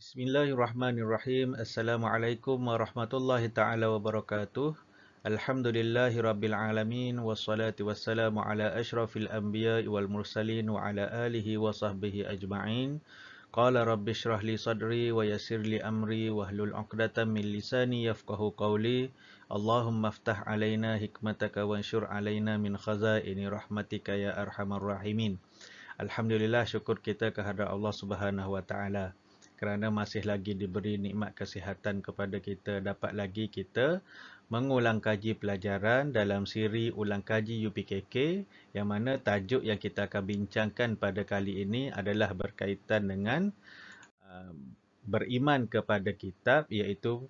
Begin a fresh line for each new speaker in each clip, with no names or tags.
Bismillahirrahmanirrahim. Assalamualaikum warahmatullahi taala wabarakatuh. Alhamdulillahi rabbil alamin wassalatu wassalamu ala asyrafil anbiya'i wal mursalin wa ala alihi wa sahbihi ajma'in. Qala rabbi shrah li sadri wa yassir li amri wahlul 'uqdatam min lisani yafqahu qawli. Allahumma aftah alaina hikmataka wansyur alaina min khazaini rahmatika ya arhamar rahimin. Alhamdulillah, syukur kita kehadrat Allah Subhanahu wa taala kerana masih lagi diberi nikmat kesihatan kepada kita, dapat lagi kita mengulang kaji pelajaran dalam siri ulang kaji UPKK, yang mana tajuk yang kita akan bincangkan pada kali ini adalah berkaitan dengan uh, beriman kepada kitab, iaitu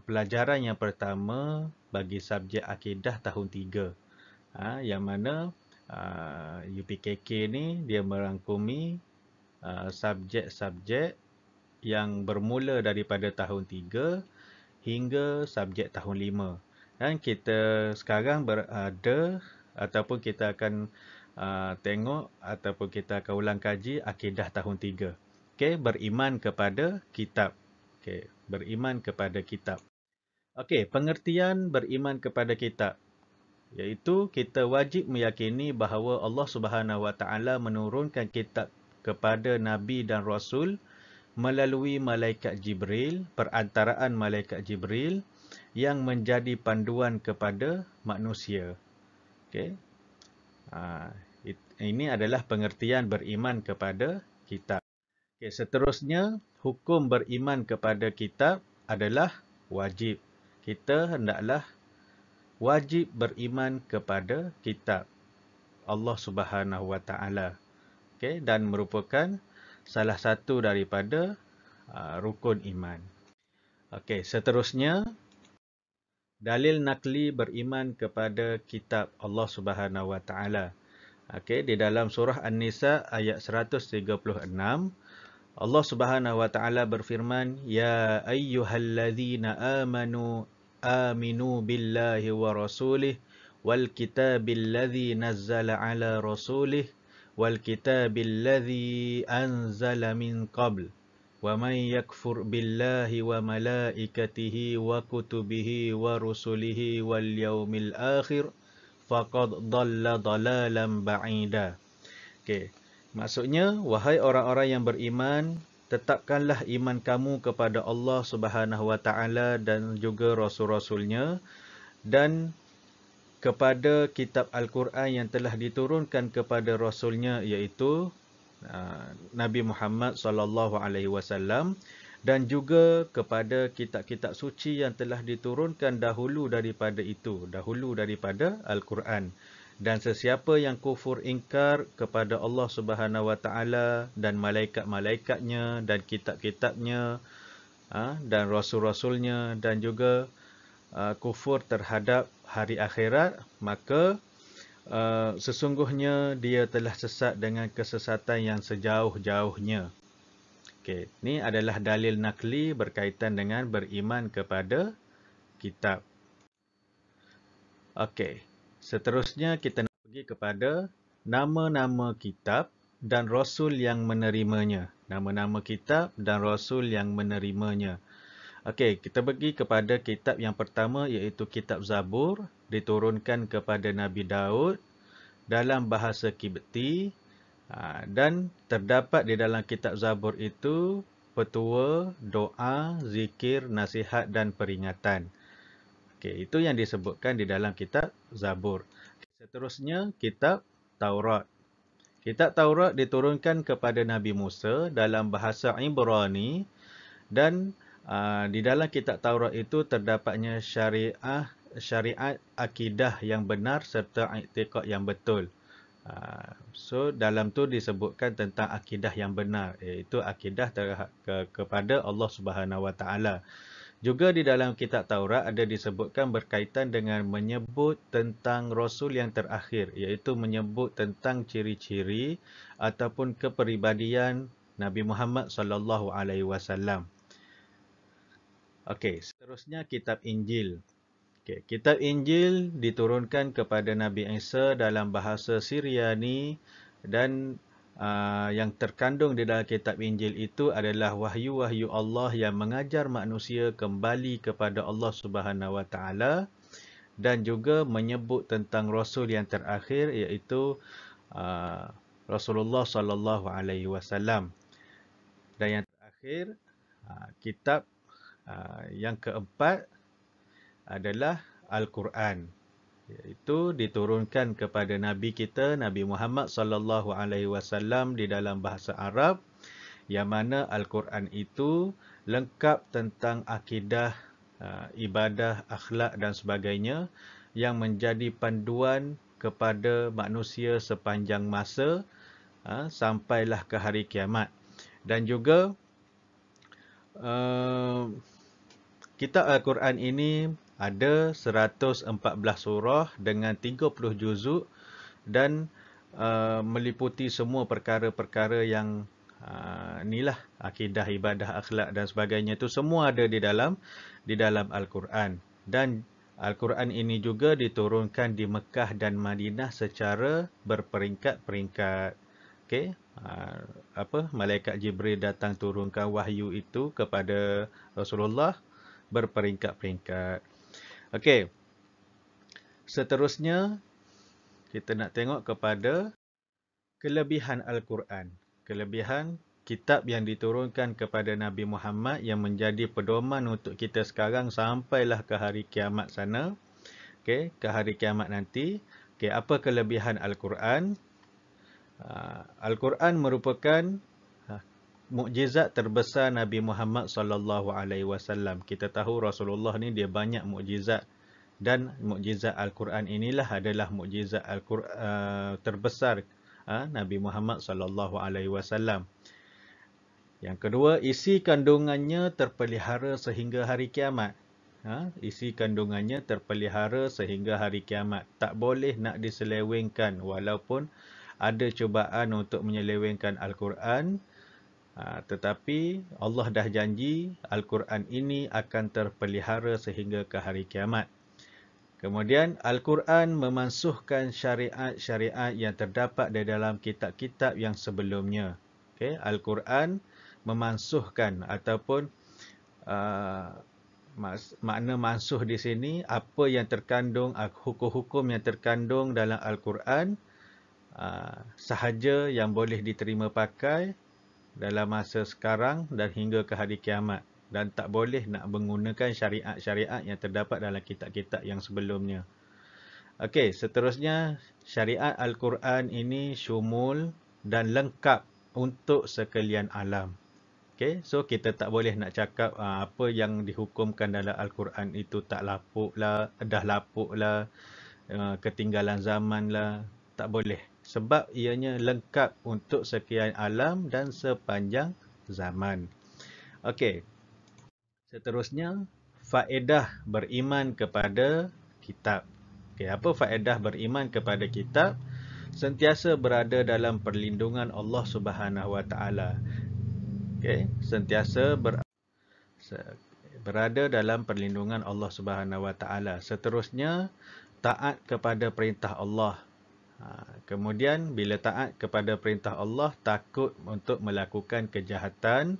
pelajaran yang pertama bagi subjek akidah tahun 3. Yang mana UPKK ni dia merangkumi subjek-subjek yang bermula daripada tahun 3 hingga subjek tahun 5. Dan kita sekarang berada ataupun kita akan tengok ataupun kita akan ulang kaji akidah tahun 3. Okey, beriman kepada kitab. Okey, beriman kepada kitab. Okey, pengertian beriman kepada kitab iaitu kita wajib meyakini bahawa Allah Subhanahu Wa Taala menurunkan kitab kepada nabi dan rasul melalui malaikat Jibril, perantaraan malaikat Jibril yang menjadi panduan kepada manusia. Okey. Ini adalah pengertian beriman kepada kitab. Okey, seterusnya hukum beriman kepada kitab adalah wajib. Kita hendaklah wajib beriman kepada kitab Allah Subhanahu Wa Taala. Okey, dan merupakan salah satu daripada rukun iman. Okey, seterusnya dalil nakli beriman kepada kitab Allah Subhanahu Wa Taala. Okey, di dalam surah An-Nisa ayat 136, Allah Subhanahu Wa Taala berfirman, "Ya ayyuhalladzina amanu aminu billahi wa rasulih wal kitabil ladzi nazzala ala rasulih wal kitabil ladzi anzala min qabl wa man yakfur billahi wa malaikatihi wa kutubihi wa rusulihi wal yaumil akhir faqad dhalla dhalalan ba'ida." Okey, maksudnya wahai orang-orang yang beriman, tetapkanlah iman kamu kepada Allah Subhanahu Wa Taala dan juga rasul-rasulnya dan kepada kitab Al-Quran yang telah diturunkan kepada rasulnya, iaitu Nabi Muhammad sallallahu alaihi wasallam, dan juga kepada kitab-kitab suci yang telah diturunkan dahulu daripada itu, dahulu daripada Al-Quran. Dan sesiapa yang kufur ingkar kepada Allah Subhanahu Wa Taala dan malaikat-malaikatnya dan kitab-kitabnya dan rasul-rasulnya dan juga kufur terhadap hari akhirat, maka sesungguhnya dia telah sesat dengan kesesatan yang sejauh-jauhnya. Okey, ini adalah dalil nakli berkaitan dengan beriman kepada kitab. Okey, seterusnya kita nak pergi kepada nama-nama kitab dan rasul yang menerimanya. Nama-nama kitab dan rasul yang menerimanya. Okey, kita pergi kepada kitab yang pertama, iaitu kitab Zabur, diturunkan kepada Nabi Daud dalam bahasa Kibti, dan terdapat di dalam kitab Zabur itu petua, doa, zikir, nasihat dan peringatan. Okey, itu yang disebutkan di dalam kitab Zabur. Seterusnya kitab Taurat. Kitab Taurat diturunkan kepada Nabi Musa dalam bahasa Ibrani, dan di dalam kitab Taurat itu terdapatnya syariat akidah yang benar serta i'tiqad yang betul. So dalam tu disebutkan tentang akidah yang benar, iaitu akidah kepada Allah Subhanahu Wa Taala. Juga di dalam kitab Taurat ada disebutkan berkaitan dengan menyebut tentang rasul yang terakhir, iaitu menyebut tentang ciri-ciri ataupun kepribadian Nabi Muhammad sallallahu alaihi wasallam. Okey, seterusnya kitab Injil. Okey, kitab Injil diturunkan kepada Nabi Isa dalam bahasa Syriani dan yang terkandung di dalam kitab Injil itu adalah wahyu-wahyu Allah yang mengajar manusia kembali kepada Allah Subhanahu Wa Taala, dan juga menyebut tentang Rasul yang terakhir, iaitu Rasulullah Sallallahu Alaihi Wasallam. Dan yang terakhir, kitab yang keempat adalah Al-Quran, iaitu diturunkan kepada Nabi kita, Nabi Muhammad Sallallahu Alaihi Wasallam di dalam bahasa Arab, yang mana Al-Quran itu lengkap tentang akidah, ibadah, akhlak dan sebagainya, yang menjadi panduan kepada manusia sepanjang masa sampailah ke hari kiamat. Dan juga kitab Al-Quran ini ada 114 surah dengan 30 juzuk, dan meliputi semua perkara-perkara yang inilah akidah, ibadah, akhlak dan sebagainya, itu semua ada di dalam Al-Quran. Dan Al-Quran ini juga diturunkan di Mekah dan Madinah secara berperingkat-peringkat. Okey, malaikat Jibril datang turunkan wahyu itu kepada Rasulullah berperingkat-peringkat. Okey. Seterusnya kita nak tengok kepada kelebihan Al-Quran. Kelebihan kitab yang diturunkan kepada Nabi Muhammad yang menjadi pedoman untuk kita sekarang sampailah ke hari kiamat sana. Okey, ke hari kiamat nanti. Okey, apa kelebihan Al-Quran? Al-Quran merupakan mukjizat terbesar Nabi Muhammad sallallahu alaihi wasallam. Kita tahu Rasulullah ni dia banyak mukjizat, dan mukjizat Al-Quran inilah adalah mukjizat Al-Quran terbesar Nabi Muhammad sallallahu alaihi wasallam. Yang kedua, isi kandungannya terpelihara sehingga hari kiamat. Isi kandungannya terpelihara sehingga hari kiamat. Tak boleh nak diselewengkan, walaupun ada cubaan untuk menyelewengkan Al-Quran, tetapi Allah dah janji Al-Quran ini akan terpelihara sehingga ke hari kiamat. Kemudian Al-Quran memansuhkan syariat-syariat yang terdapat di dalam kitab-kitab yang sebelumnya. Okay? Al-Quran memansuhkan, ataupun makna mansuh di sini, apa yang terkandung, hukum-hukum yang terkandung dalam Al-Quran sahaja yang boleh diterima pakai dalam masa sekarang dan hingga ke hari kiamat. Dan tak boleh nak menggunakan syariat-syariat yang terdapat dalam kitab-kitab yang sebelumnya. Okey, seterusnya syariat Al-Quran ini syumul dan lengkap untuk sekalian alam. Okey, so kita tak boleh nak cakap apa yang dihukumkan dalam Al-Quran itu tak lapuk lah, dah lapuk lah, ketinggalan zaman lah. Tak boleh. Sebab ianya lengkap untuk sekian alam dan sepanjang zaman. Okey. Seterusnya, faedah beriman kepada kitab. Okey, apa faedah beriman kepada kitab? Sentiasa berada dalam perlindungan Allah Subhanahu Wa Taala. Okey, sentiasa berada dalam perlindungan Allah Subhanahu Wa Taala. Seterusnya, taat kepada perintah Allah. Kemudian bila taat kepada perintah Allah, takut untuk melakukan kejahatan.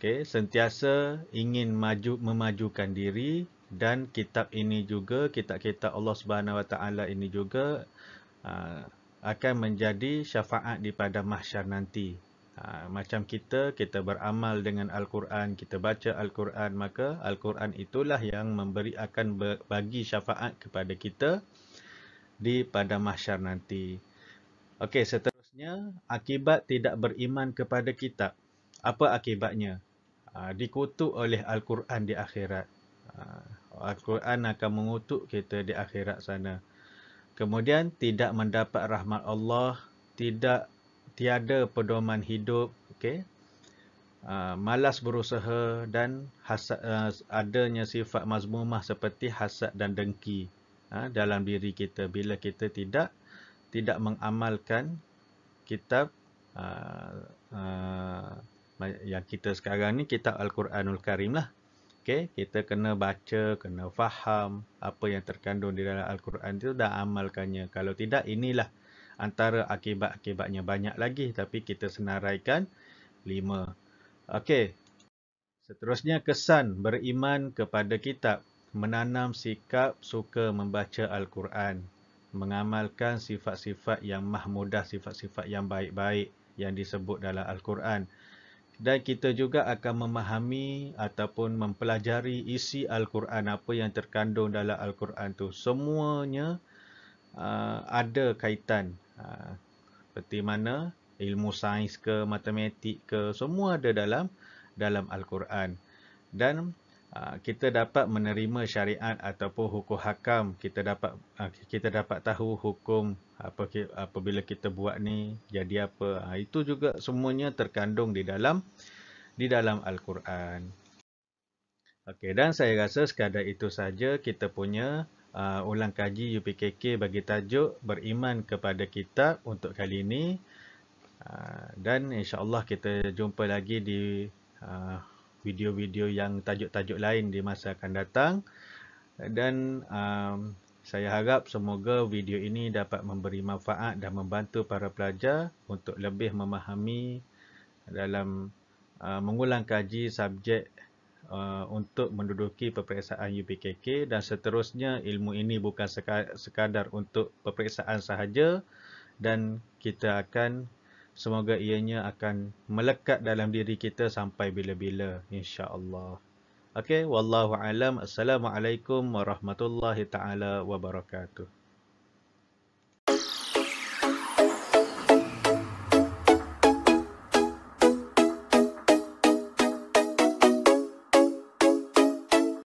Okay, sentiasa ingin memajukan diri, dan kitab ini juga, kitab-kitab Allah Subhanahu Wa Taala ini juga akan menjadi syafaat di pada mahsyar nanti. Macam kita beramal dengan Al-Quran, kita baca Al-Quran, maka Al-Quran itulah yang akan bagi syafaat kepada kita di pada mahsyar nanti. Okey, seterusnya, akibat tidak beriman kepada kitab. Apa akibatnya? Dikutuk oleh Al-Quran di akhirat. Al-Quran akan mengutuk kita di akhirat sana. Kemudian tidak mendapat rahmat Allah, tiada pedoman hidup, okey. Malas berusaha, dan adanya sifat mazmumah seperti hasad dan dengki dalam diri kita bila kita tidak mengamalkan kitab yang kita sekarang ni, kitab Al-Quranul Karim lah. Okay? Kita kena baca, kena faham apa yang terkandung di dalam Al-Quran itu dan amalkannya. Kalau tidak, inilah antara akibat-akibatnya banyak lagi, tapi kita senaraikan 5. Okey. Seterusnya, kesan beriman kepada kitab. Menanam sikap suka membaca Al-Quran. Mengamalkan sifat-sifat yang mahmudah, sifat-sifat yang baik-baik yang disebut dalam Al-Quran. Dan kita juga akan memahami ataupun mempelajari isi Al-Quran, apa yang terkandung dalam Al-Quran tu. Semuanya ada kaitan. Seperti mana ilmu sains ke, matematik ke, semua ada dalam Al-Quran. Dan kita dapat menerima syariat ataupun hukum hakam. Kita dapat tahu hukum apabila kita buat ni jadi apa. Itu juga semuanya terkandung di dalam Al-Quran. Okey, dan saya rasa sekadar itu saja kita punya ulang kaji UPKK bagi tajuk beriman kepada kitab untuk kali ini. Dan insya-Allah kita jumpa lagi di video-video yang tajuk-tajuk lain di masa akan datang. Dan saya harap semoga video ini dapat memberi manfaat dan membantu para pelajar untuk lebih memahami dalam mengulang kaji subjek untuk menduduki peperiksaan UPKK. Dan seterusnya, ilmu ini bukan sekadar untuk peperiksaan sahaja, dan kita akan semoga ianya akan melekat dalam diri kita sampai bila-bila, insya-Allah. Okey, wallahu alam. Assalamualaikum warahmatullahi taala wabarakatuh.